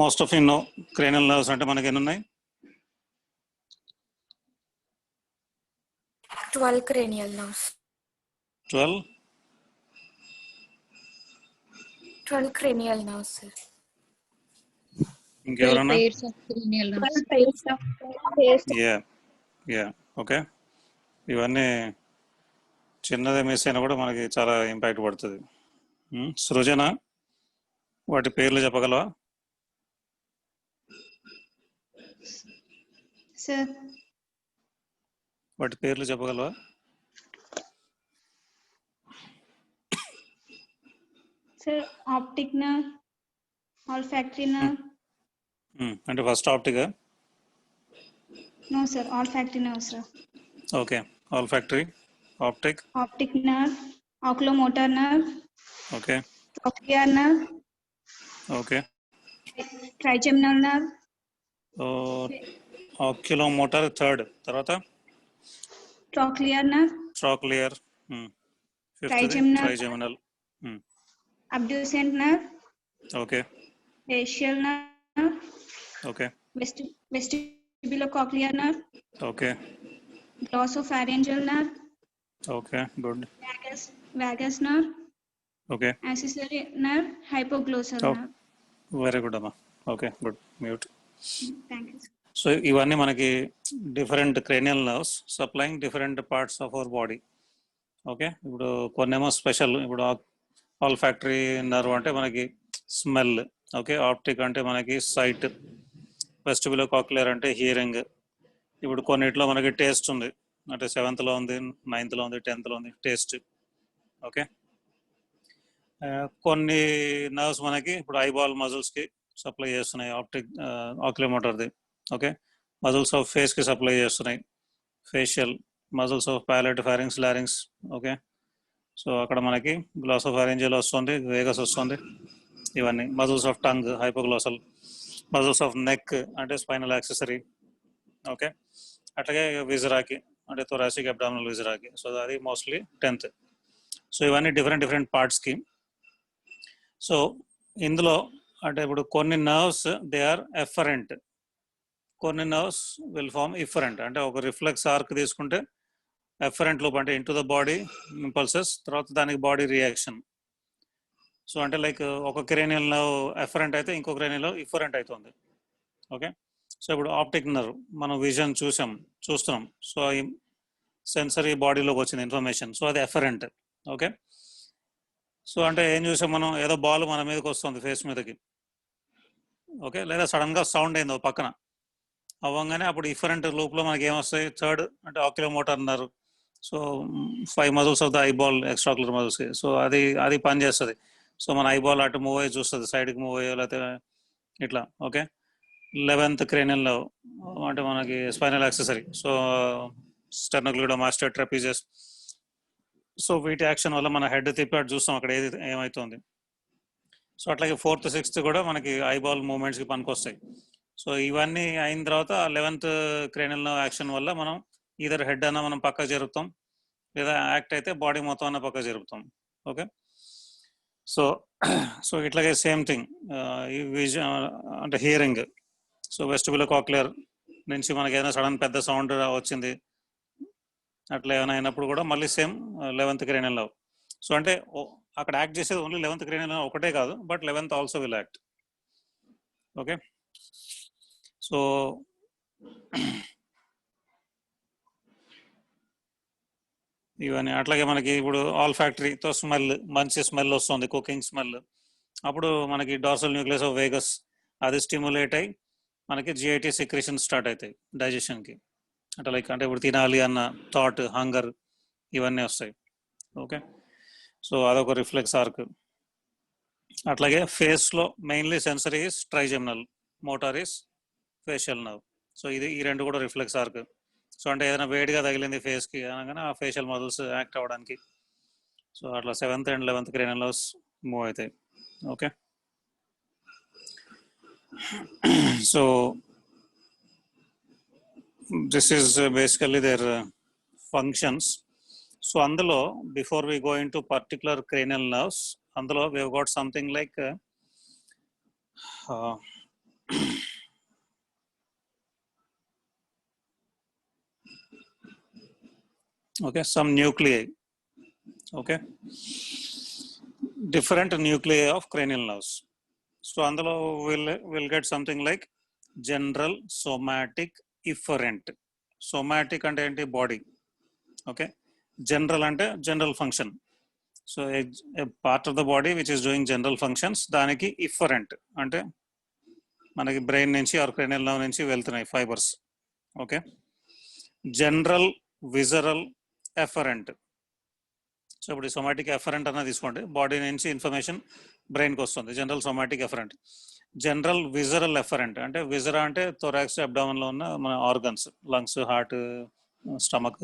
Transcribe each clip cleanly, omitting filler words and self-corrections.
Most of no cranial nerves అంటే మనకి ఎన్ని ఉన్నాయి? 12 cranial nerves. 12 cranial nerves, sir. ఇంకెవరన్నా? 12 pairs of cranial nerves. 12 pairs of yeah okay. ఇవన్నీ చిన్నదే మిస్ అయినా కూడా మనకి చాలా ఇంపాక్ట్ పడుతుంది. సృజన, వాటి పేర్లు చెప్పగలవా? sir. వాటి పేర్లు చెప్పగలవా? Sir, optic nerve, olfactory nerve. అంటే first optic. No, sir. Olfactory nerve, sir. Okay, olfactory, optic. Optic nerve, oculomotor nerve, okay trochlear nerve, okay. trigeminal nerve, oculomotor third, తర్వాత trochlear nerve, trochlear, fifth Trigeminal. Trigeminal. abducent nerve, okay facial nerve, okay vestibulocochlear nerve, okay glossopharyngeal nerve, okay good. vagus nerve, okay accessory nerve, hypoglossal Oh. nerve. Very good అమ్మా. Okay good, mute. Thank you, sir. So ఇవన్నీ మనకి different cranial nerves supplying different parts of our body. Okay, ఇప్పుడు కొన్నేమో special. ఇప్పుడు olfactory nerve అంటే మనకి smell. Okay, optic అంటే మనకి సైట్, వెస్టిబులోకాక్లియర్ అంటే హియరింగ్. ఇప్పుడు కొన్నిట్లో మనకి టేస్ట్ ఉంది, అంటే 7th ఉంది, 9th ఉంది, 10th ఉంది టేస్ట్. ఓకే, కొన్ని నర్వ్స్ మనకి ఇప్పుడు ఐబాల్ మజిల్స్కి సప్లై చేస్తున్నాయి, ఆప్టిక్ ఆక్యులోమోటర్ది. ఓకే, మజిల్స్ ఆఫ్ ఫేస్కి సప్లై చేస్తున్నాయి, facial, muscles of palate, pharynx, larynx. Okay, so అక్కడ మనకి గ్లాసోఫారింజియల్ వస్తుంది, వేగస్ వస్తుంది. ఇవన్నీ muscles of tongue, hypoglossal, muscles of neck అంటే స్పైనల్ యాక్సెసరీ. ఓకే, అట్లాగే విజరాకి అంటే థొరాసిక్ అబ్డామినల్ విజరాకి. సో అది మోస్ట్లీ 10th. సో ఇవన్నీ డిఫరెంట్ పార్ట్స్కి. సో ఇందులో అంటే ఇప్పుడు కొన్ని నర్వ్స్ దే ఆర్ ఎఫరెంట్, కొన్ని నర్వ్స్ విల్ ఫార్మ్ ఇఫరెంట్. అంటే ఒక రిఫ్లెక్స్ ఆర్క్ తీసుకుంటే ఎఫరెంట్ లూప్ అంటే ఇంటూ ద బాడీ ఇంపల్సెస్, తర్వాత దానికి బాడీ రియాక్షన్. సో అంటే లైక్ ఒక క్రేనియల్ నర్వ్ ఎఫరెంట్ అయితే ఇంకో క్రేనియల్ నర్వ్ ఇఫరెంట్ అవుతుంది. ఓకే, సో ఇప్పుడు ఆప్టిక్ నర్వ్ మనం విజన్ చూస్తున్నాం. సో ఈ సెన్సరీ బాడీలోకి వచ్చింది ఇన్ఫర్మేషన్, సో అది ఎఫరెంట్. ఓకే, సో అంటే ఏం చూసాం మనం, ఏదో బాల్ మన మీదకి వస్తుంది ఫేస్ మీదకి. ఓకే, లేదా సడన్గా సౌండ్ అయింది ఒక పక్కన అవ్వగానే అప్పుడు ఇఫరెంట్ లూప్లో మనకి ఏమొస్తాయి, థర్డ్ అంటే oculomotor nerve. So 5 muscles of the eyeball, extraocular మజిల్స్కి. సో అది పని చేస్తుంది. సో మన ఐబాల్ అటు మూవ్ అయ్యి చూస్తుంది, సైడ్కి మూవ్ అయ్యో లేకపోతే ఇట్లా. ఓకే, 11th క్రేనియల్ నర్వ్ అంటే మనకి spinal accessory. So sternocleidomastoid, trapezius. So వీటి యాక్షన్ వల్ల మన హెడ్ తిప్పి అటు చూస్తాం అక్కడ ఏమవుతుంది. సో అట్లాగే 4th, 6th కూడా మనకి ఐబాల్ మూమెంట్స్కి పనికొస్తాయి. సో ఇవన్నీ అయిన తర్వాత 11th క్రేనియల్ నర్వ్ యాక్షన్ వల్ల మనం ఈధర్ హెడ్ అన్న మనం పక్కకు జరుపుతాం, లేదా యాక్ట్ అయితే బాడీ మొత్తం అన్న పక్కకు జరుపుతాం. ఓకే, సో ఇట్లాగే సేమ్ థింగ్ ఈ విజన్ అంటే హియరింగ్. సో వెస్టిబులోకాక్లియర్ నుంచి మనకి ఏదైనా సడన్ పెద్ద సౌండ్ వచ్చింది అట్లా ఏమైనా అయినప్పుడు కూడా మళ్ళీ same 11th cranial nerve. So అంటే అక్కడ యాక్ట్ చేసేది ఓన్లీ 11th క్రేనియల్ నర్వ్ ఒకటే కాదు, but 11th also will act. Okay, so ఇవన్నీ అట్లాగే మనకి ఇప్పుడు ఆల్ఫాక్టరీతో స్మెల్, మంచి స్మెల్ వస్తుంది, కుకింగ్ స్మెల్. అప్పుడు మనకి డార్సల్ న్యూక్లియస్ ఆఫ్ వేగస్ అది స్టిమ్యులేట్ అయ్యి మనకి జిఐటి సెక్రేషన్ స్టార్ట్ అవుతాయి డైజెషన్కి. అంటే లైక్ అంటే ఇప్పుడు తినాలి అన్న థాట్, హంగర్, ఇవన్నీ వస్తాయి. ఓకే, సో అదొక రిఫ్లెక్స్ ఆర్క్. అట్లాగే ఫేస్లో mainly sensory is trigeminal, motor is facial nerve. So ఈ రెండు కూడా రిఫ్లెక్స్ ఆర్క్. సో అంటే ఏదైనా వేడిగా తగిలింది ఫేస్కి అనగానే ఆ ఫేషియల్ మజిల్స్ యాక్ట్ అవ్వడానికి. సో అట్లా 7th and 11th cranial nerves move అవుతాయి. Okay, so this is basically their functions. So అందులో before we go in to particular cranial nerves, అందులో we have got something like Uh, okay, some nuclei. Okay, different nuclei of cranial nerves. So అందులో will get something like general, somatic, efferent. Somatic అంటే ఏంటి? Body. Okay, general అంటే general function. So A part of the body which is doing general functions, దానికి efferent అంటే మనకి brain నుంచి are cranial nerve నుంచి వెళ్తున్నాయి fibres. Okay, general, visceral, afferent. So ఇప్పుడు సొమాటిక్ ఎఫరెంట్ అన్న తీసుకోండి, బాడీ నుంచి ఇన్ఫర్మేషన్ బ్రెయిన్కి వస్తుంది, general somatic efferent. General visceral efferent అంటే విజరా అంటే థొరాక్స్ అబ్డామన్లో ఉన్న మన organs, lungs, heart, stomach,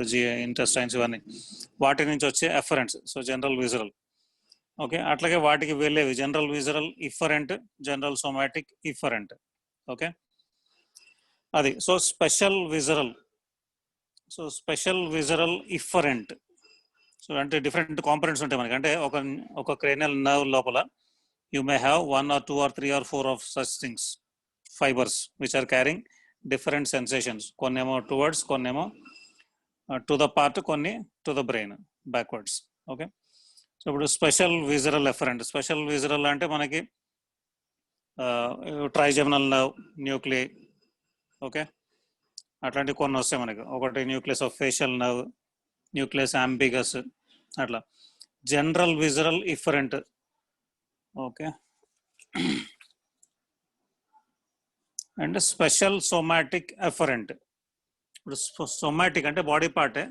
intestines, ఇవన్నీ వాటి నుంచి వచ్చే ఎఫరెంట్స్. So general visceral. ఓకే, అట్లాగే వాటికి వెళ్ళేవి general visceral afferent, general somatic afferent. Okay, అది. So special visceral, so special visceral efferent. So అంటే డిఫరెంట్ కాంపనెంట్స్ ఉంటాయి మనకి. అంటే ఒక క్రేనియల్ నర్వ్ లోపల you may have 1 or 2 or 3 or 4 of such things, fibers which are carrying different sensations. Konnemo towards, konnemo to the part, konni to the brain backwards. Okay, so ఇప్పుడు special visceral afferent. Special visceral అంటే మనకి trigeminal nerve, nuclei. Okay, అట్లాంటివి కొన్ని వస్తాయి మనకి. ఒకటి nucleus of facial nerve, nucleus ambiguus, అట్లా. General visceral efferent. Okay, and special somatic efferent. ఇప్పుడు సోమాటిక్ అంటే బాడీ పార్టే,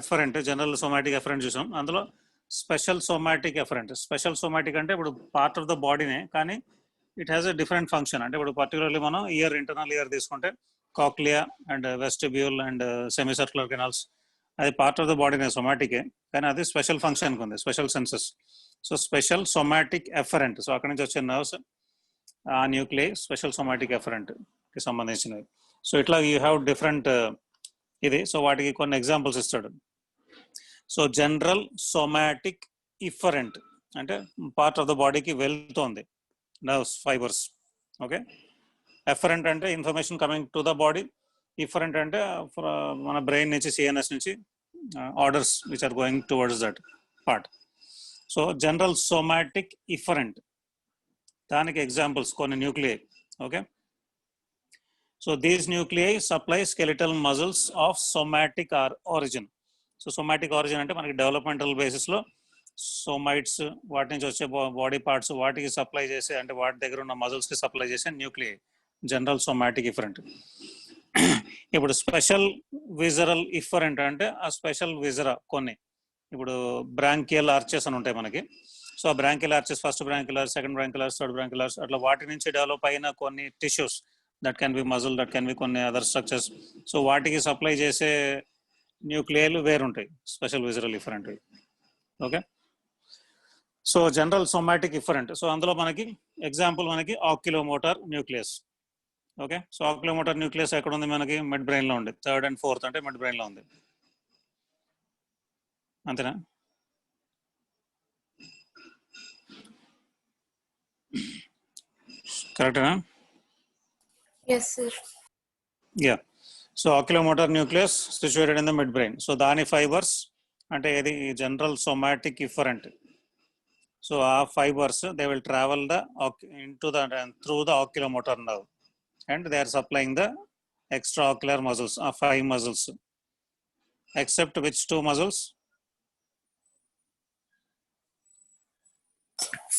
ఎఫరెంట్ జనరల్ సోమాటిక్ ఎఫరెంట్ చూసాం, అందులో special somatic efferent. Special somatic అంటే ఇప్పుడు పార్ట్ ఆఫ్ ద బాడీనే, కానీ it has a different function. అంటే ఇప్పుడు పర్టికులర్లీ మనం ఇయర్, ఇంటర్నల్ ఇయర్ తీసుకుంటే cochlea and vestibule and semicircular canals, అది పార్ట్ ఆఫ్ ద బాడీనే, సొమాటికే, కానీ అది స్పెషల్ ఫంక్షన్కి ఉంది, special senses. So special somatic afferent. So అక్కడి నుంచి వచ్చే నర్వ్స్, ఆ న్యూక్లియై స్పెషల్ సొమాటిక్ ఎఫరెంట్కి సంబంధించినవి. సో ఇట్లా యూ హ్యావ్ డిఫరెంట్ ఇది. సో వాటికి కొన్ని ఎగ్జాంపుల్స్ ఇస్తాడు. సో జనరల్ సొమాటిక్ ఇఫరెంట్ అంటే పార్ట్ ఆఫ్ ద బాడీకి వెళ్తోంది నర్వ్స్, ఫైబర్స్. ఓకే, ఎఫరెంట్ అంటే information coming to the body. Efferent అంటే మన బ్రెయిన్ నుంచి, సిఎన్ఎస్ నుంచి orders which are going towards that part. So general somatic efferent, దానికి ఎగ్జాంపుల్స్ కొన్ని nuclei. Okay, so these nuclei supply skeletal muscles of somatic origin. So somatic origin అంటే మనకి developmental బేసిస్లో సోమైట్స్, వాటి నుంచి వచ్చే బాడీ పార్ట్స్, వాటికి సప్లై చేసే, అంటే వాటి దగ్గర ఉన్న మజిల్స్కి సప్లై చేసే న్యూక్లియై జనరల్ సోమాటిక్ ఇఫరెంట్. ఇప్పుడు స్పెషల్ విజరల్ ఇఫరెంట్ అంటే ఆ స్పెషల్ విజరా కొన్ని, ఇప్పుడు బ్రాంకియల్ ఆర్చెస్ అని ఉంటాయి మనకి. సో ఆ branchial arches, first branchial, second branchial, third branchial, అట్లా వాటి నుంచి డెవలప్ అయిన కొన్ని tissues, that can be muscle, that can be కొన్ని అదర్ స్ట్రక్చర్స్. సో వాటికి సప్లై చేసే న్యూక్లియైలు వేరుంటాయి, special visceral efferent. Okay, so general somatic efferent. So అందులో మనకి ఎగ్జాంపుల్ మనకి oculomotor nucleus. Okay, so oculomotor nucleus ఎక్కడ ఉంది? మనకి మిడ్ బ్రెయిన్లో ఉంది. థర్డ్ అండ్ ఫోర్త్ అంటే మిడ్ బ్రెయిన్లో ఉంది. అంతేనా? కరెక్టేనా? Yes, sir. Yeah. So oculomotor nucleus situated in the mid brain. So దాని ఫైబర్స్ అంటే ఇది జనరల్ సోమాటిక్ ఇఫరెంట్. సో ఆ fibres they will travel into the through the oculomotor nerve and they are supplying the extra ocular muscles, ఆ 5 muscles, except which 2 muscles?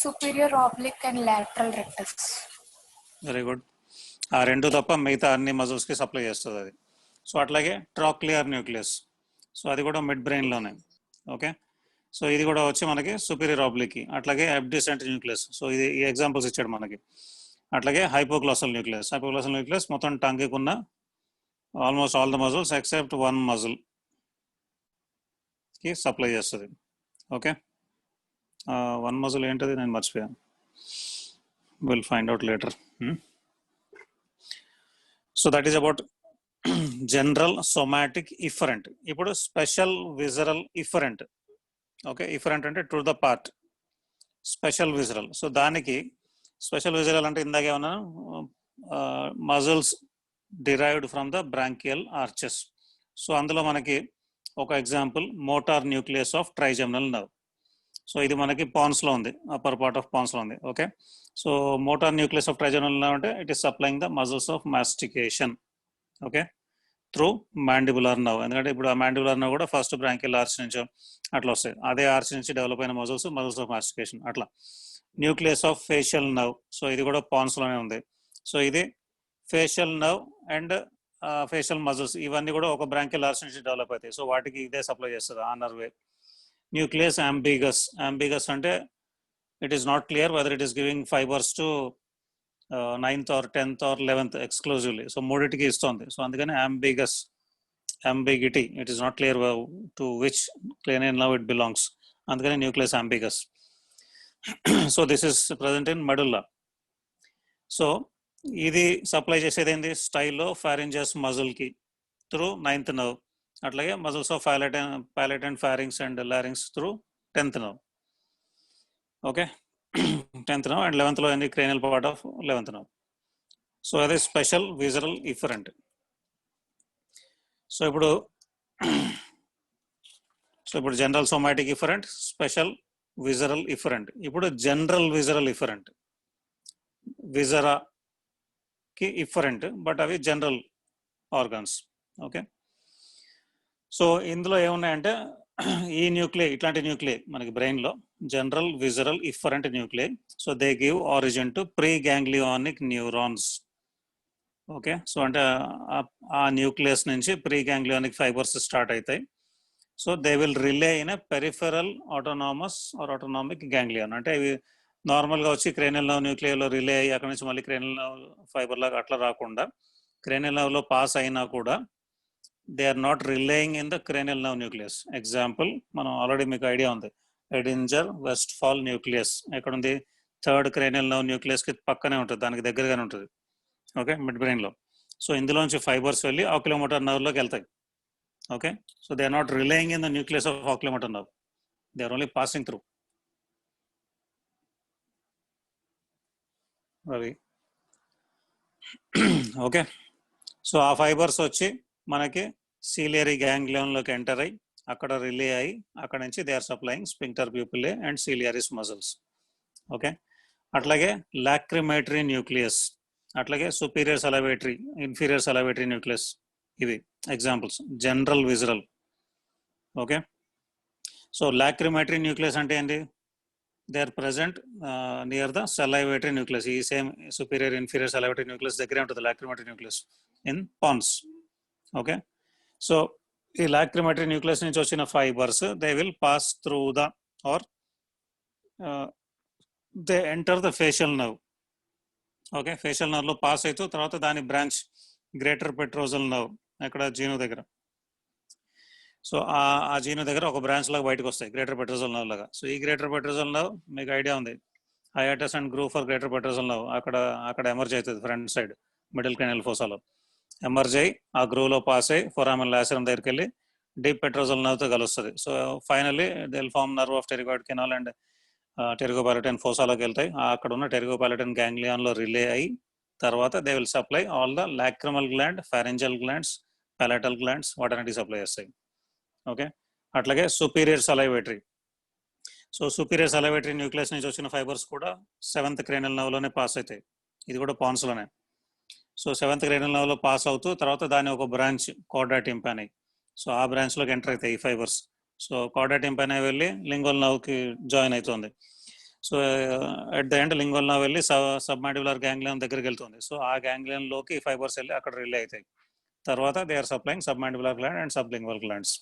Superior oblique and lateral rectus. Very good. ఆ 2 తప్ప మిగతా అన్ని మజిల్స్కి supply చేస్తుంది అది. So అట్లాగే ట్రాక్లియర్ nucleus, so అది కూడా మిడ్ బ్రెయిన్లోనే. ఓకే, సో ఇది కూడా వచ్చి మనకి సుపీరియర్ ఆబ్లిక్కి. అట్లాగే అబ్డ్యూసెంట్ న్యూక్లియస్, సో ఇది ఈ ఎగ్జాంపుల్స్ ఇచ్చాడు మనకి. అట్లాగే హైపోగ్లాసల్ న్యూక్లియస్. హైపోగ్లాసల్ న్యూక్లియస్ మొత్తం టంగ్కి ఉన్న almost all the muscles except 1 మజిల్కి సప్లై చేస్తుంది. ఓకే, 1 మజిల్ ఏంటది నేను మర్చిపోయాను, will find out later. So that is about general somatic efferent. ఇప్పుడు special visceral efferent. Okay, efferent అంటే to the part, special visceral. So దానికి స్పెషల్ విజరల్ అంటే ఇందాక ఏమన్నా muscles derived from the branchial arches. So అందులో మనకి ఒక example motor nucleus of trigeminal nerve. So ఇది మనకి పాన్స్లో ఉంది, అప్పర్ పార్ట్ ఆఫ్ పాన్స్లో ఉంది. Okay, so motor nucleus of trigeminal nerve అంటే it is supplying the muscles of mastication, okay, through mandibular nerve. ఎందుకంటే ఇప్పుడు ఆ మాండిబులర్ నర్వ్ కూడా ఫస్ట్ బ్రాంకియల్ ఆర్చ్ నుంచి అట్లా వస్తాయి, అదే ఆర్చ్ నుంచి డెవలప్ అయిన మజిల్స్ ఆఫ్ మాస్టికేషన్ అట్లా. Nucleus of facial nerve, so ఇది కూడా పాన్స్లోనే ఉంది. సో ఇది facial nerve and facial muscles ఇవన్నీ కూడా ఒక బ్రాంకియల్ ఆర్చ్ నుంచి డెవలప్ అవుతాయి. సో వాటికి ఇదే సప్లై చేస్తుంది, ఆ నర్వే. న్యూక్లియస్ అంబిగస్ అంటే it is not clear whether it is giving fibres to 9th or 10th or 11th exclusively. So మూడింటికి ఇస్తుంది. సో అందుకని ambiguity, it is not clear to which cranial nerve it belongs, అందుకని nucleus ambiguus. So this is present in medulla. So ఇది supply చేసేది ఏంటి, stylo pharyngeus మజిల్కి through 9th nerve, అట్లాగే muscles of palate and pharynx and larynx through 10th nerve. Okay, 10th nerve and 11th లో ఏంది cranial part of 11th nerve. So అదే special visceral efferent. So ఇప్పుడు general somatic efferent, special visceral efferent. ఇప్పుడు general visceral efferent, విజరాకి efferent, but అవి general organs. Okay, so ఇందులో ఏమున్నాయంటే ఈ న్యూక్లియై, ఇట్లాంటి న్యూక్లియై మనకి బ్రెయిన్లో general visceral efferent nuclei. So they give origin to pre ganglionic neurons. Okay, so అంటే ఆ న్యూక్లియస్ నుంచి ప్రీ గ్యాంగ్లియానిక్ ఫైబర్స్ స్టార్ట్ అవుతాయి. So they will relay in a peripheral autonomous or autonomic ganglion. అంటే ఇవి నార్మల్గా వచ్చి క్రేనియల్ నర్వ్ న్యూక్లియర్లో రిలే అయ్యి అక్కడ నుంచి మళ్ళీ క్రేనియల్ నర్వ్ ఫైబర్ లాగా అట్లా రాకుండా క్రేనియల్ నర్వ్లో పాస్ అయినా కూడా they are not relaying in the cranial nerve nucleus. Example మనం ఆల్రెడీ మీకు ఐడియా ఉంది, ఎడింజర్ వెస్ట్ఫాల్ న్యూక్లియస్ ఎక్కడ ఉంది, 3rd క్రేనియల్ నర్వ్ న్యూక్లియస్కి పక్కనే ఉంటుంది, దానికి దగ్గరగానే ఉంటుంది. ఓకే, మిడ్ బ్రెయిన్లో. సో ఇందులోంచి ఫైబర్స్ వెళ్ళి ఆక్యులోమోటార్ నర్వ్లోకి వెళ్తాయి. Okay, so they are not relaying in the nucleus of oculomotor nerve, they are only passing through. Ravi, okay, so ఆ ఫైబర్స్ వచ్చి మనకి సీలియరీ గ్యాంగ్లియన్లోకి ఎంటర్ అయ్యి అక్కడ రిలే అయ్యి అక్కడ నుంచి they are supplying sphincter pupillae and ciliaris muscles. Okay, అట్లాగే lacrimatory nucleus, అట్లాగే superior salivatory, inferior salivatory nucleus, ఇవి examples general visceral. Okay, so lacrimatory nucleus అంటే ఏంటి, they are present near the salivatory nucleus. ఈ same superior inferior salivatory nucleus దగ్గరే ఉంటుంది lacrimatory nucleus in pons. Okay, so ఈ lacrimatory nucleus నుంచి వచ్చిన fibres they will pass through the or they enter the facial nerve. Okay, facial నర్వ్లో pass అవుతూ తర్వాత దాని branch greater petrosal nerve అక్కడ జీను దగ్గర. సో ఆ జీను దగ్గర ఒక బ్రాంచ్ లాగా బయటకు వస్తాయి, గ్రేటర్ పెట్రోజల్ నర్వ్ లాగా. సో ఈ గ్రేటర్ పెట్రోజల్ నర్వ్ మీకు ఐడియా ఉంది, hiatus and groove for greater petrosal nerve అక్కడ ఎమర్జ్ అవుతుంది ఫ్రంట్ సైడ్ మిడిల్ క్రేనియల్ ఫోసాలో ఎమర్జ్ అయ్యి ఆ గ్రూవ్లో పాస్ అయ్యి ఫొరామిన్ లాసరం దగ్గరికి వెళ్ళి డీప్ పెట్రోజల్ నర్వ్తో కలుస్తుంది. So finally they will form nerve of pterygoid canal and pterygopalatine ఫోసాలోకి వెళ్తాయి. అక్కడ ఉన్న టెరిగోపాలటైన్ గ్యాంగ్లియాన్లో రిలే అయ్యి తర్వాత they will supply all the lacrimal gland, pharyngeal glands, palatal glands, వాటన్నిటికి సప్లై చేస్తాయి. ఓకే, అట్లాగే superior salivatory. So superior salivatory nucleus నుంచి వచ్చిన ఫైబర్స్ కూడా 7th క్రేనియల్ నర్వ్లోనే పాస్ అవుతాయి, ఇది కూడా పాన్స్లోనే. సో 7th క్రేనియల్ నర్వ్లో పాస్ అవుతూ తర్వాత దాని ఒక బ్రాంచ్ కార్డా టింపానీ, సో ఆ బ్రాంచ్లోకి ఎంటర్ అవుతాయి ఈ ఫైబర్స్. సో కార్డా టింపానీ వెళ్ళి లింగ్వల్ నర్వ్కి జాయిన్ అవుతుంది. So at the end lingual nerve వెళ్ళి సబ్మాండిబులర్ గ్యాంగ్లియన్ దగ్గరికి వెళ్తుంది. సో ఆ గ్యాంగ్లియన్లోకి ఈ ఫైబర్స్ వెళ్ళి అక్కడ రిలే అవుతాయి. తర్వాత they are supplying submandibular gland and sublingual glands.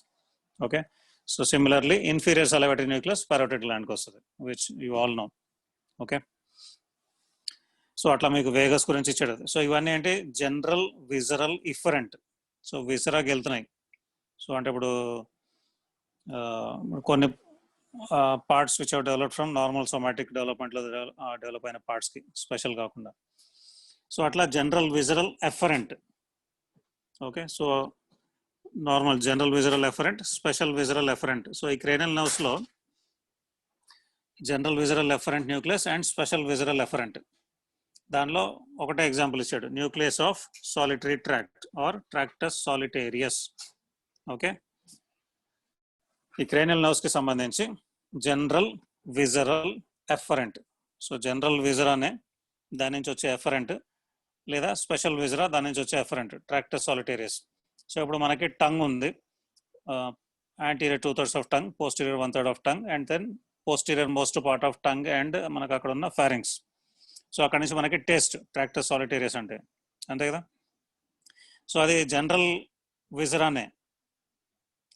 Okay, so similarly inferior salivatory nucleus parotid గ్లాండ్కి వస్తుంది, which you all know. Okay, so అట్లా మీకు వేగస్ గురించి ఇచ్చాడు. సో ఇవన్నీ అంటే జనరల్ విజరల్ ఇఫరెంట్. సో విజరాకి వెళ్తున్నాయి. సో అంటే ఇప్పుడు కొన్ని parts which have developed from normal somatic డెవలప్మెంట్లో డెవలప్ అయిన పార్ట్స్కి స్పెషల్ కాకుండా. సో అట్లా general visceral afferent. Okay, so normal general visceral afferent, special visceral afferent. So ఈ క్రేనియల్ నర్వ్స్లో general visceral afferent nucleus and special visceral afferent. దానిలో ఒకటే example ఇచ్చాడు, nucleus of solitary tract or tractus solitarius. Okay, ఈ cranial nerves కి సంబంధించి general visceral afferent. So general విజరానే దాని నుంచి వచ్చే ఎఫరెంట్, లేదా స్పెషల్ విజరా దాని నుంచి వచ్చే ఎఫరెంట్ ట్రాక్టస్ సాలిటేరియస్. సో ఇప్పుడు మనకి టంగ్ ఉంది, anterior 2/3 of tongue, posterior 1/3 of tongue, and then posterior most part of tongue and మనకు అక్కడ ఉన్న ఫారింగ్స్. సో అక్కడ నుంచి మనకి టేస్ట్ ట్రాక్టస్ సాలిటేరియస్ అంటే, అంతే కదా. సో అది జనరల్ విజరానే,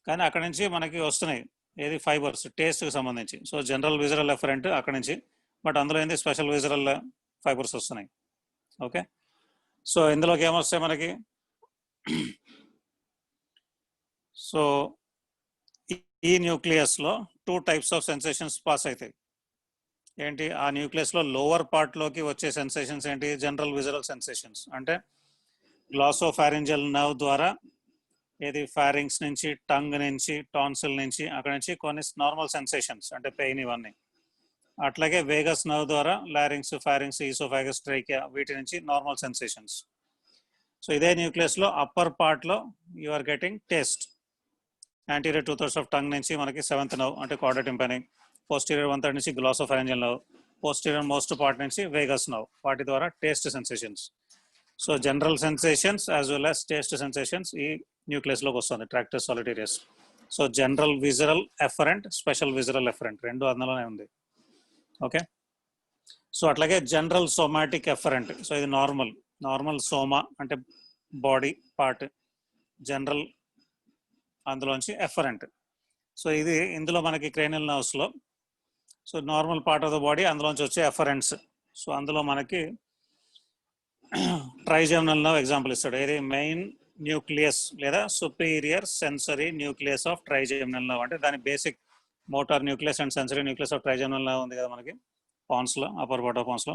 కానీ అక్కడ నుంచి మనకి వస్తున్నాయి ఏది ఫైబర్స్ టేస్ట్కి సంబంధించి. సో జనరల్ విజరల్ ఎఫరెంట్ అక్కడ నుంచి, బట్ అందులో ఏంది స్పెషల్ విజరల్ ఫైబర్స్ వస్తున్నాయి. ఓకే, సో ఇందులోకి ఏమొస్తాయి మనకి, సో ఈ న్యూక్లియస్లో 2 టైప్స్ ఆఫ్ సెన్సేషన్స్ పాస్ అవుతాయి. ఏంటి, ఆ న్యూక్లియస్లో లోవర్ పార్ట్లోకి వచ్చే సెన్సేషన్స్ ఏంటి, జనరల్ విజరల్ సెన్సేషన్స్. అంటే గ్లాసోఫారింజల్ నర్వ్ ద్వారా ఏది ఫారింగ్స్ నుంచి, టంగ్ నుంచి, టాన్సిల్ నుంచి, అక్కడ నుంచి కొన్ని నార్మల్ సెన్సేషన్స్ అంటే పెయిన్ ఇవన్నీ. అట్లాగే వేగస్ నర్వ్ ద్వారా లారింగ్స్, ఫారింగ్స్, ఈసోఫాగస్, ట్రైకియా, వీటి నుంచి నార్మల్ సెన్సేషన్స్. సో ఇదే న్యూక్లియస్లో అప్పర్ పార్ట్లో you are getting taste. Anterior 2/3 of tongue నుంచి మనకి 7th నర్వ్ అంటే కార్డా టింపానీ, పోస్టీరియర్ 1/3 నుంచి glossopharyngeal nerve, posterior most part నుంచి వేగస్ నర్వ్, వాటి ద్వారా taste sensations. So general sensations as well as taste sensations ఈ న్యూక్లియస్లోకి వస్తుంది tractus solitarius. So general visceral afferent, special visceral afferent రెండు అందులోనే ఉంది. ఓకే, సో అట్లాగే జనరల్ సోమాటిక్ ఎఫరెంట్. సో ఇది నార్మల్ సోమా అంటే బాడీ పార్ట్, జనరల్ అందులోంచి ఎఫరెంట్. సో ఇది ఇందులో మనకి క్రేనియల్ నర్వ్స్లో, so normal part of the body అందులోంచి వచ్చే ఎఫరెంట్స్. సో అందులో మనకి ట్రైజెమినల్ నర్వ్ ఎగ్జాంపుల్ ఇస్తాడు, ఏది మెయిన్ న్యూక్లియస్ లేదా superior sensory nucleus of trigeminal nerve. అంటే దాని basic motor nucleus and sensory nucleus of trigeminal nerve ఉంది కదా మనకి పాన్స్లో, అప్పర్ పార్ట్ ఆఫ్ పాన్స్లో.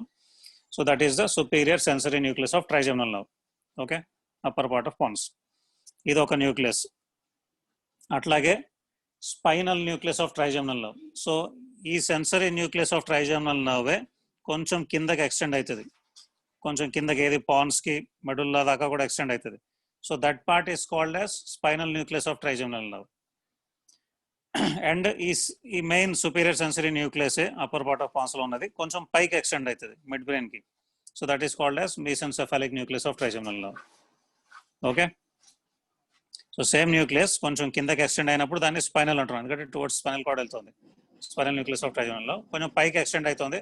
So that is the superior sensory nucleus of trigeminal nerve. Okay, upper part of pons, ఇది ఒక nucleus. అట్లాగే spinal nucleus of trigeminal nerve. So ఈ sensory nucleus of trigeminal నర్వే కొంచెం కిందకి ఎక్స్టెండ్ అవుతుంది, కొంచెం కిందకి ఏది పాన్స్కి మెడుల్లా దాకా కూడా ఎక్స్టెండ్ అవుతుంది. So that part is called as spinal nucleus of trigeminal nerve. And ఈ main superior sensory nucleus upper part of పాన్స్లో ఉన్నది కొంచెం పైకి ఎక్స్టెండ్ అవుతుంది మిడ్ బ్రెయిన్కి. So that is called as mesencephalic nucleus of trigeminal nerve. Okay, so same nucleus కొంచెం కిందకి extend అయినప్పుడు దాన్ని స్పైనల్ అంటున్నాం, ఎందుకంటే టువర్డ్స్ స్పైనల్ కార్డ్ వెళ్తుంది. Spinal nucleus of trigeminal nerve కొంచెం పైకి ఎక్స్టెండ్ అవుతుంది,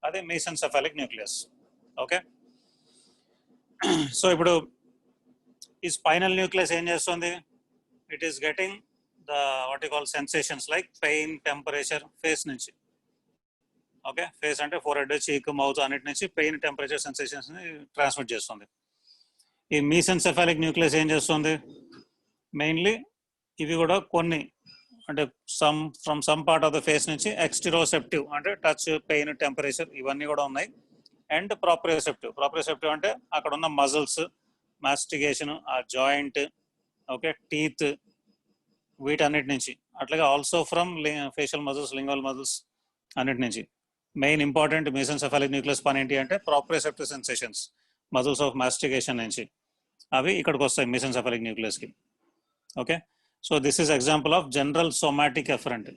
అదే మీసెన్సెఫాలిక్ న్యూక్లియస్. ఓకే, సో ఇప్పుడు ఈ స్పైనల్ న్యూక్లియస్ ఏం చేస్తుంది, it is getting the what you call sensations like pain, temperature face నుంచి. ఓకే, ఫేస్ అంటే ఫోర్హెడ్, చీక్, మౌత్ అన్నిటి నుంచి పెయిన్, టెంపరేచర్ సెన్సేషన్స్ ని ట్రాన్స్మిట్ చేస్తుంది. ఈ మీసెన్సెఫాలిక్ న్యూక్లియస్ ఏం చేస్తుంది, మెయిన్లీ ఇవి కూడా కొన్ని అంటే from some part of the face నుంచి ఎక్స్టిరోసెప్టివ్ అంటే టచ్, పెయిన్, టెంపరేచర్ ఇవన్నీ కూడా ఉన్నాయి. అండ్ ప్రాప్రియోసెప్టివ్ అంటే అక్కడ ఉన్న మజిల్స్, మాస్టిగేషన్, ఆ జాయింట్, ఓకే, టీత్, వీటన్నిటి నుంచి. అట్లాగే also from facial muscles, lingual muscles అన్నిటి నుంచి. మెయిన్ ఇంపార్టెంట్ మీసెన్సెఫాలిక్ న్యూక్లియస్ పని ఏంటి అంటే proprioceptive sensations, muscles of mastication నుంచి అవి ఇక్కడికి వస్తాయి మీసెన్సెఫాలిక్ న్యూక్లియస్కి. Okay, so this is example of general somatic afferent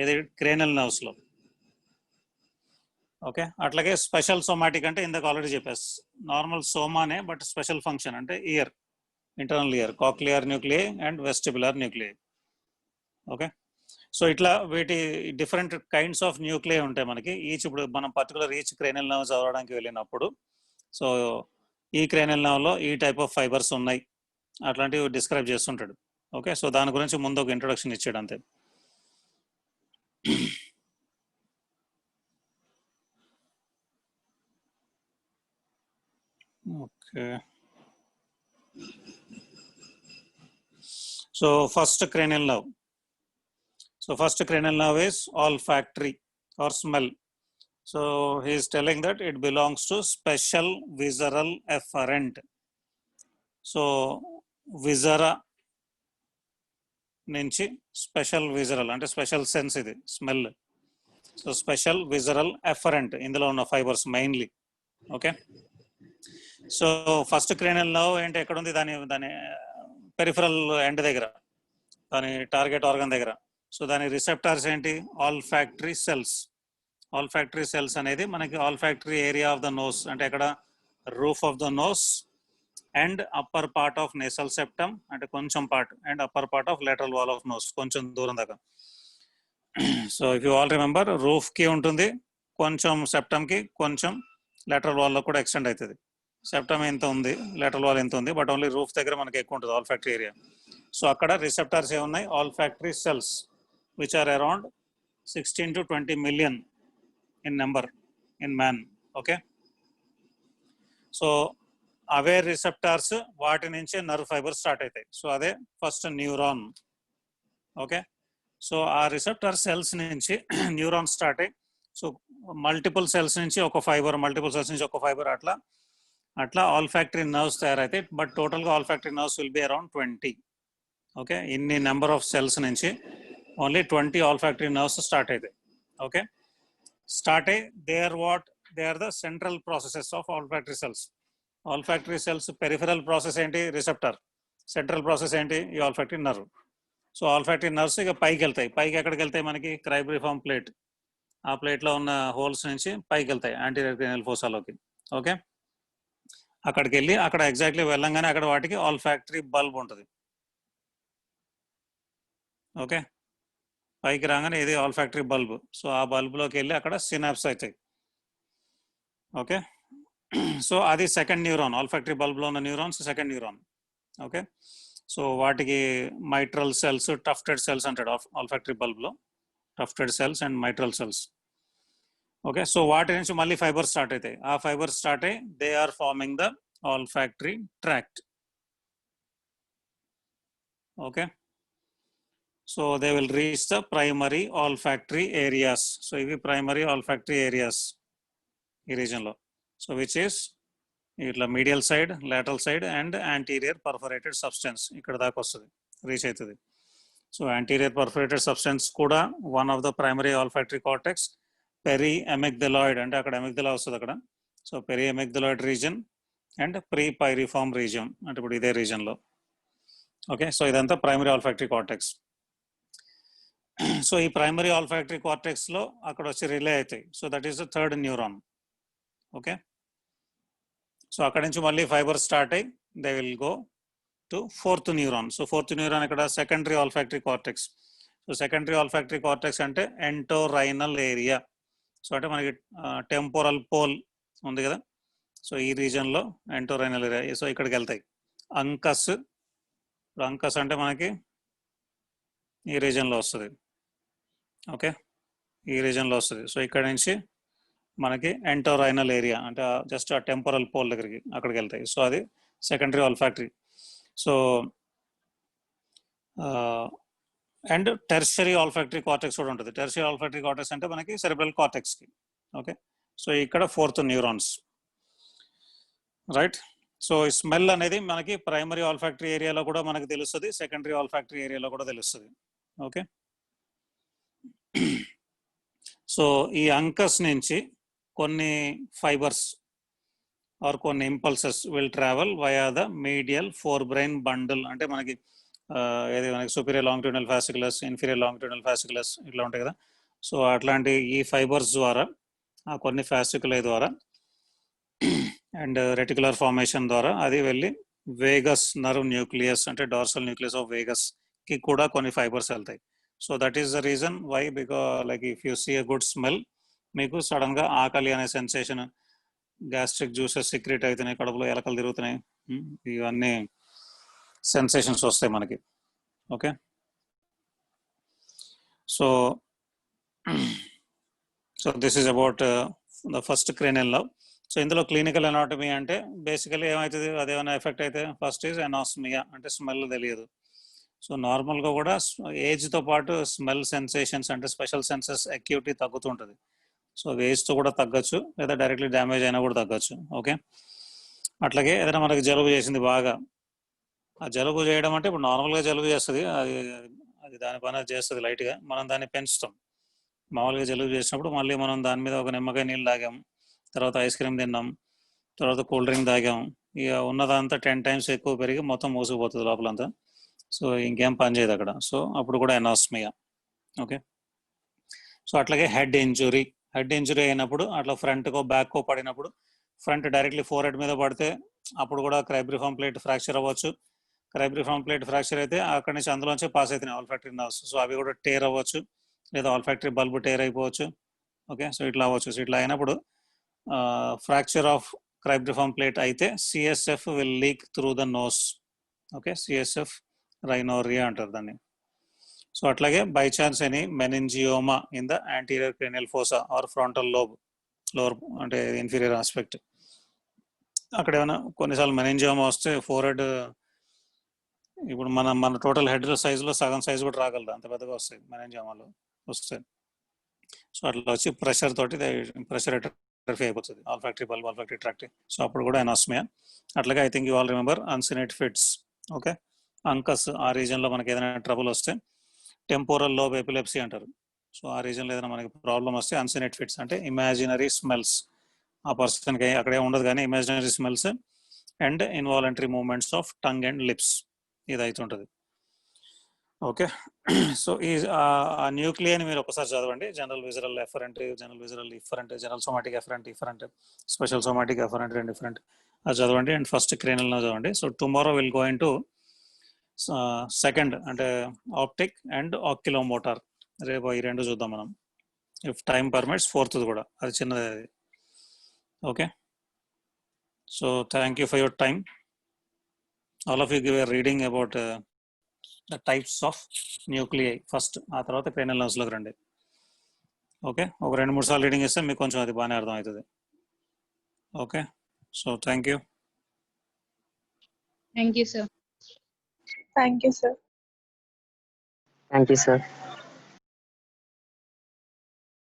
ఏది క్రేనియల్ నర్వ్స్లో. ఓకే, అట్లాగే స్పెషల్ సోమాటిక్ అంటే ఇందాక ఆల్రెడీ చెప్పేసి నార్మల్ సోమానే బట్ స్పెషల్ ఫంక్షన్ అంటే ear, internal ear, cochlear nuclei and vestibular nuclei. Okay, so ఇట్లా వీటి డిఫరెంట్ కైండ్స్ ఆఫ్ న్యూక్లియై ఉంటాయి మనకి ఈచ్. ఇప్పుడు మనం పర్టికులర్ ఈచ్ క్రేనియల్ నర్వ్ చదవడానికి వెళ్ళినప్పుడు సో ఈ క్రేనియల్ నర్వ్లో ఈ టైప్ ఆఫ్ ఫైబర్స్ ఉన్నాయి అట్లాంటివి డిస్క్రైబ్ చేస్తుంటాడు. ఓకే, సో దాని గురించి ముందు ఒక ఇంట్రొడక్షన్ ఇచ్చాడు అంతే. Okay, so first cranial nerve. So first cranial nerve is olfactory or smell. So he is telling that it belongs to special visceral efferent. So viscera నుంచి స్పెషల్ విజరల్ అంటే special sense ఇది smell. So special visceral efferent ఇందులో ఉన్న fibres mainly. Okay. So first cranial nerve ఏంటి, ఎక్కడ ఉంది, దాని peripheral end దగ్గర, దాని టార్గెట్ ఆర్గన్ దగ్గర. సో దాని రిసెప్టార్స్ ఏంటి, olfactory cells. Olfactory cells అనేది మనకి olfactory area of the nose, అంటే ఎక్కడ, roof of the nose and upper part of nasal septum, అంటే కొంచెం part, and upper part of lateral wall of nose, కొంచెం దూరం దాకా. So if you all remember, roof కి ఉంటుంది కొంచెం, సెప్టమ్ కి కొంచెం, లేటరల్ వాల్ లో కూడా ఎక్స్టెండ్ అవుతుంది. సెప్టమ్ ఎంత ఉంది, లేటరల్ వాల్ ఎంత ఉంది, బట్ ఓన్లీ రూఫ్ దగ్గర మనకి ఎక్కువ ఉంటుంది ఆల్ ఫ్యాక్టరీ ఏరియా. సో అక్కడ రిసెప్టార్స్ ఏమున్నాయి, olfactory cells, which are around 16 to 20 million in number in man. Okay. So అవే రిసెప్టార్స్, వాటి నుంచే నర్వ్ ఫైబర్ స్టార్ట్ అవుతాయి. సో అదే ఫస్ట్ న్యూరాన్. ఓకే. సో ఆ రిసెప్టార్ సెల్స్ నుంచి న్యూరాన్ స్టార్ట్ అయ్యి, సో మల్టిపుల్ సెల్స్ నుంచి ఒక ఫైబర్, మల్టిపుల్ సెల్స్ నుంచి ఒక ఫైబర్, అట్లా అట్లా ఆల్ ఫ్యాక్టరీ నర్వ్స్ తయారైతాయి. బట్ టోటల్గా olfactory nerves will be around 20. Okay. ఇన్ని నెంబర్ ఆఫ్ సెల్స్ నుంచి only 20 olfactory nerves start అవుతాయి. ఓకే. స్టార్ట్ అయ్యి they are the central processes of olfactory cells. Olfactory cells peripheral process ఏంటి, receptor. Central process ఏంటి, ఈ olfactory nerve. So olfactory nerves ఇక పైకి వెళ్తాయి. పైకి ఎక్కడికి వెళ్తాయి, మనకి క్రైబ్రిఫార్మ్ ప్లేట్, ఆ ప్లేట్లో ఉన్న హోల్స్ నుంచి పైకి వెళ్తాయి యాంటీరియర్ క్రేనియల్ ఫోసాలోకి. ఓకే. అక్కడికి వెళ్ళి అక్కడ ఎగ్జాక్ట్లీ వెళ్ళంగానే అక్కడ వాటికి ఆల్ ఫ్యాక్టరీ బల్బ్ ఉంటుంది. ఓకే. పైకి రాగానే ఇది ఆల్ ఫ్యాక్టరీ బల్బ్. సో ఆ బల్బ్లోకి వెళ్ళి అక్కడ సినాప్స్ అవుతాయి. ఓకే. సో అది సెకండ్ న్యూరాన్, ఆల్ ఫ్యాక్టరీ బల్బ్లో ఉన్న neurons second neuron. Okay. So వాటికి మైట్రల్ సెల్స్, టఫ్టెడ్ సెల్స్ అంటాడు ఆల్ ఫ్యాక్టరీ బల్బ్లో, tufted cells and mitral cells. Okay. So వాటి నుంచి మళ్ళీ ఫైబర్ స్టార్ట్ అవుతాయి. ఆ ఫైబర్ స్టార్ట్ అయ్యి they are forming the olfactory tract. Okay. So they will reach the primary olfactory areas. So ఇవి primary olfactory areas ఈ రీజన్లో. So which is ఇట్లా medial side, lateral side and anterior perforated substance, ఇక్కడ దాకా వస్తుంది, reach అవుతుంది. So anterior perforated substance కూడా one of the primary olfactory cortex. Peri amygdaloid, అంటే అక్కడ ఎమిగ్దలా వస్తుంది అక్కడ. So peri amygdaloid region and pre piriform region, అంటే ఇప్పుడు ఇదే రీజన్లో. ఓకే. సో ఇదంతా primary olfactory cortex. So ఈ ప్రైమరీ ఆల్ ఫ్యాక్టరీ కార్టెక్స్లో అక్కడ వచ్చి రిలే అవుతాయి. So that is the third neuron. Okay. So అక్కడ నుంచి మళ్ళీ ఫైబర్ స్టార్ట్ అయ్యి they will go to fourth neuron. So fourth neuron ఇక్కడ secondary olfactory cortex. So secondary olfactory cortex అంటే ఎంటోరైనల్ ఏరియా. సో అంటే మనకి temporal pole ఉంది కదా, సో ఈ రీజన్లో ఎంటోరైనల్ ఏరియా. సో ఇక్కడికి వెళ్తాయి. అంకస్, అంకస్ అంటే మనకి ఈ రీజన్లో వస్తుంది. ఓకే. ఈ రీజన్లో వస్తుంది. సో ఇక్కడ నుంచి మనకి ఎంటోరైనల్ ఏరియా, అంటే జస్ట్ ఆ టెంపోరల్ పోల్ దగ్గరికి అక్కడికి వెళ్తాయి. సో అది secondary all factory. So and tertiary all factory cortex కూడా ఉంటుంది. టెర్షరీ ఆల్ ఫ్యాక్టరీ కార్టెక్స్ అంటే మనకి సెరెబ్రల్ కార్టెక్స్కి. ఓకే. సో ఇక్కడ ఫోర్త్ న్యూరాన్స్, రైట్. సో ఈ స్మెల్ అనేది మనకి ప్రైమరీ ఆల్ ఫ్యాక్టరీ ఏరియాలో కూడా మనకి తెలుస్తుంది, సెకండరీ ఆల్ ఫ్యాక్టరీ ఏరియాలో కూడా తెలుస్తుంది. ఓకే. సో ఈ అంకస్ నుంచి కొన్ని ఫైబర్స్ ఆర్ కొన్ని impulses will travel via the medial forebrain bundle, అంటే మనకి ఏది మనకి superior longitudinal fasciculus, inferior longitudinal fasciculus ఇట్లా ఉంటాయి కదా. సో అట్లాంటి ఈ ఫైబర్స్ ద్వారా, కొన్ని ఫాసికులై ద్వారా అండ్ రెటికులర్ ఫార్మేషన్ ద్వారా అది వెళ్ళి వేగస్ నర్వ్ న్యూక్లియస్, అంటే డార్సల్ న్యూక్లియస్ ఆఫ్ వేగస్ కి కూడా కొన్ని ఫైబర్స్ వెళ్తాయి. So that is the reason why, because like if you see a good smell, మీకు సడన్ గా ఆకలి అనే సెన్సేషన్, గ్యాస్ట్రిక్ జ్యూసెస్ సిక్రెట్ అవుతున్నాయి, కడుపులో ఎలకలు తిరుగుతున్నాయి, ఇవన్నీ సెన్సేషన్స్ వస్తాయి మనకి. Okay. So so this is about the first cranial nerve. So ఇందులో క్లినికల్ అనాటమీ అంటే బేసికలీ ఏమవుతుంది, అదేమైనా ఎఫెక్ట్ అయితే ఫస్ట్ ఈజ్ ఎనాస్మియా, అంటే స్మెల్ తెలియదు. సో నార్మల్గా కూడా ఏజ్తో పాటు స్మెల్ సెన్సేషన్స్, అంటే స్పెషల్ సెన్సెస్ అక్యూటీ తగ్గుతూ ఉంటుంది. సో ఏజ్తో కూడా తగ్గచ్చు, లేదా డైరెక్ట్లీ డ్యామేజ్ అయినా కూడా తగ్గచ్చు. ఓకే. అట్లాగే ఏదైనా మనకి జలుబు చేసింది బాగా, ఆ జలుబు చేయడం అంటే ఇప్పుడు నార్మల్గా జలుబు చేస్తుంది, అది దాని పని చేస్తుంది లైట్గా, మనం దాన్ని పెంచుతాం. మామూలుగా జలుబు చేసినప్పుడు మళ్ళీ మనం దాని మీద ఒక నిమ్మకాయ నీళ్ళు తాగాం, తర్వాత ఐస్ క్రీమ్ తిన్నాం, తర్వాత కూల్ డ్రింక్ తాగాం, ఇక ఉన్నదంతా 10 times ఎక్కువ పెరిగి మొత్తం మూసుకుపోతుంది లోపలంతా. సో ఇంకేం పని చేయదు అక్కడ. సో అప్పుడు కూడా ఎనాస్మియా. ఓకే. సో అట్లాగే హెడ్ ఇంజురీ అయినప్పుడు అట్లా ఫ్రంట్కో బ్యాక్కో పడినప్పుడు, ఫ్రంట్ డైరెక్ట్లీ ఫోర్ హెడ్ మీద పడితే అప్పుడు కూడా క్రైబ్రిఫామ్ ప్లేట్ ఫ్రాక్చర్ అవ్వచ్చు. క్రైబ్రిఫామ్ ప్లేట్ ఫ్రాక్చర్ అయితే అక్కడి నుంచి అందులోంచి పాస్ అవుతున్నాయి ఆల్ఫాక్టరీ నర్వ్స్. సో అవి కూడా టేర్ అవ్వచ్చు, లేదా ఆల్ఫాక్టరీ బల్బ్ టేర్ అయిపోవచ్చు. ఓకే. సో ఇట్లా అవ్వచ్చు. సో ఇట్లా అయినప్పుడు ఫ్రాక్చర్ ఆఫ్ క్రైబ్రిఫామ్ ప్లేట్ అయితే CSF will leak through the nose. Okay. CSF rhinorrhoea అంటారు దాన్ని. సో అట్లాగే by chance any meningioma in the anterior cranial fossa or frontal lobe, lower అంటే ఇన్ఫీరియర్ ఆస్పెక్ట్, అక్కడ ఏమైనా కొన్నిసార్లు మెనింజియోమా వస్తే ఫోర్ హెడ్, ఇప్పుడు మన టోటల్ హెడ్ సైజులో సగం సైజు కూడా రాగలదు, అంత పెద్దగా వస్తాయి మెనింజియోమాలు వస్తాయి. సో అట్లా వచ్చి ప్రెషర్ తోటి ప్రెషర్ అట్రఫీ అయిపోతుంది olfactory bulb, olfactory tract. So అప్పుడు కూడా ఎనాస్మియా. అట్లాగే I think you all remember uncinate fits. Okay. Uncus ఆ రీజన్లో మనకి ఏదైనా ట్రబుల్ వస్తే టెంపోరల్ లోబ్ ఎపిలెప్సీ అంటారు. సో ఆ రీజన్లో ఏదైనా మనకి ప్రాబ్లం వస్తే అన్సినేట్ ఫిట్స్ అంటే ఇమాజినరీ స్మెల్స్, ఆ పర్సన్కి అక్కడే ఉండదు కానీ imaginary smells and involuntary movements of tongue and lips, ఇది అవుతుంటుంది. ఓకే. సో ఈ న్యూక్లియర్ మీరు ఒకసారి చదవండి. General visceral efferent, general visceral afferent, general somatic efferent efferent, special somatic efferent and different, అది చదవండి. అండ్ ఫస్ట్ క్రేనల్ చదవండి. So tomorrow will go in to second అంటే ఆప్టిక్ అండ్ ఆక్యులోమోటార్. రేపు ఈ రెండు చూద్దాం మనం, ఇఫ్ టైం పర్మిట్స్. ఫోర్త్ కూడా అది చిన్నది అది. Okay. So thank you for your time. All of you give a reading about the types of nuclei first, ఆ తర్వాత క్రేనియల్ నర్వ్స్లోకి రండి. ఓకే. ఒక 2-3 సార్లు రీడింగ్ ఇస్తే మీకు కొంచెం అది బాగానే అర్థం అవుతుంది. Okay. So thank you. Thank you, sir. Thank you, sir. Thank you, sir.